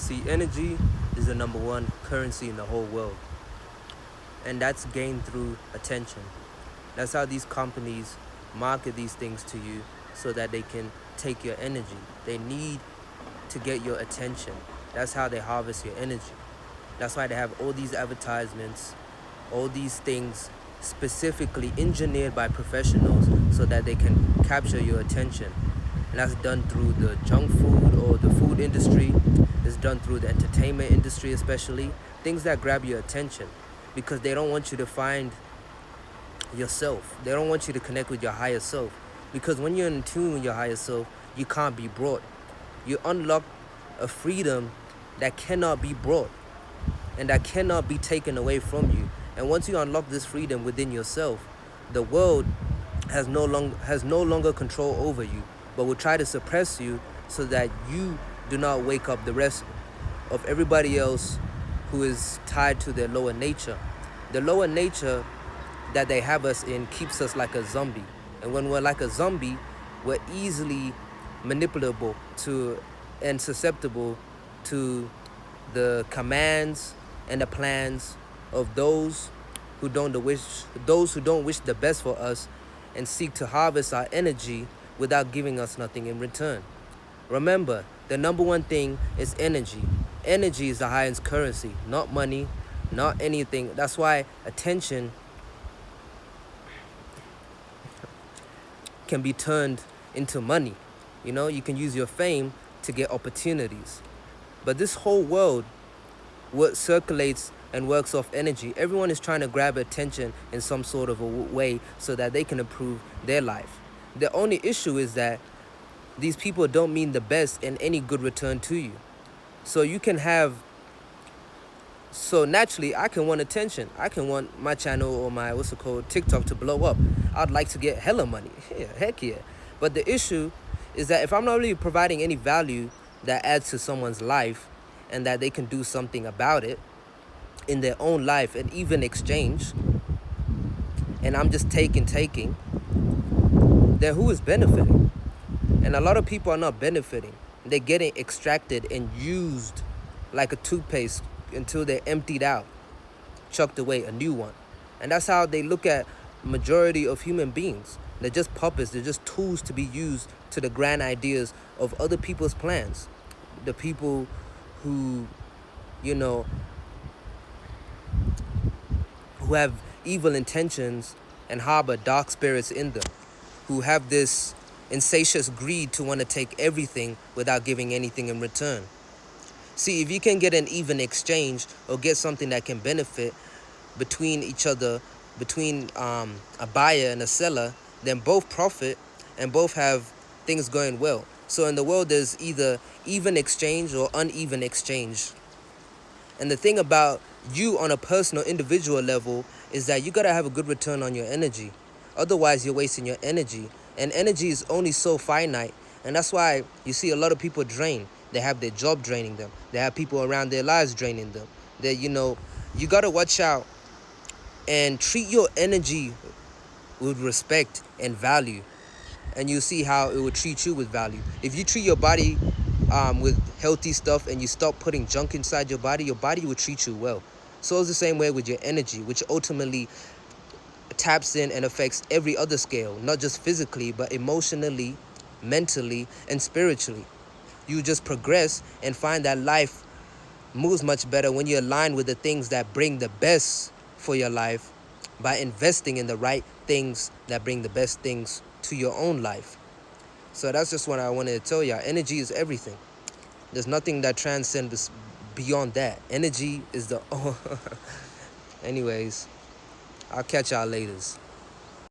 See, energy is the number one currency in the whole world. And that's gained through attention. That's how these companies market these things to you so that they can take your energy. They need to get your attention. That's how they harvest your energy. That's why they have all these advertisements, all these things specifically engineered by professionals so that they can capture your attention. And that's done through the junk food or the food industry. It's done through the entertainment industry especially. Things that grab your attention because they don't want you to find yourself. They don't want you to connect with your higher self. Because when you're in tune with your higher self, you can't be brought. You unlock a freedom that cannot be brought and that cannot be taken away from you. And once you unlock this freedom within yourself, the world has no longer control over you, but will try to suppress you so that you do not wake up the rest of everybody else who is tied to their lower nature. The lower nature that they have us in keeps us like a zombie. And when we're like a zombie, we're easily manipulable to and susceptible to the commands and the plans of those who don't wish the best for us and seek to harvest our energy without giving us nothing in return. Remember, the number one thing is energy. Energy is the highest currency, not money, not anything. That's why attention can be turned into money. You know, you can use your fame to get opportunities. But this whole world, what circulates and works off energy. Everyone is trying to grab attention in some sort of a way so that they can improve their life. The only issue is that these people don't mean the best in any good return to you. So naturally, I can want attention. I can want my channel or my, TikTok to blow up. I'd like to get hella money. Yeah, heck yeah. But the issue is that if I'm not really providing any value that adds to someone's life and that they can do something about it in their own life and even exchange, and I'm just taking, then who is benefiting? And a lot of people are not benefiting. They're getting extracted and used like a toothpaste until they're emptied out, chucked away, a new one. And that's how they look at majority of human beings. They're just puppets. They're just tools to be used to the grand ideas of other people's plans. The people who, who have evil intentions and harbor dark spirits in them, who have this insatiate greed to want to take everything without giving anything in return. See, if you can get an even exchange or get something that can benefit between each other, between a buyer and a seller, then both profit and both have things going well. So in the world, there's either even exchange or uneven exchange. And the thing about you on a personal, individual level is that you got to have a good return on your energy. Otherwise, you're wasting your energy. And energy is only so finite. And that's why you see a lot of people drain. They have their job draining them. They have people around their lives draining them. You got to watch out and treat your energy with respect and value. And you see how it will treat you with value. If you treat your body with healthy stuff and you stop putting junk inside your body will treat you well. So it's the same way with your energy, which ultimately taps in and affects every other scale, not just physically, but emotionally, mentally, and spiritually. You just progress and find that life moves much better when you align with the things that bring the best for your life by investing in the right things that bring the best things to your own life. So that's just what I wanted to tell y'all. Energy is everything. There's nothing that transcends beyond that. Energy is the... Anyways, I'll catch y'all later.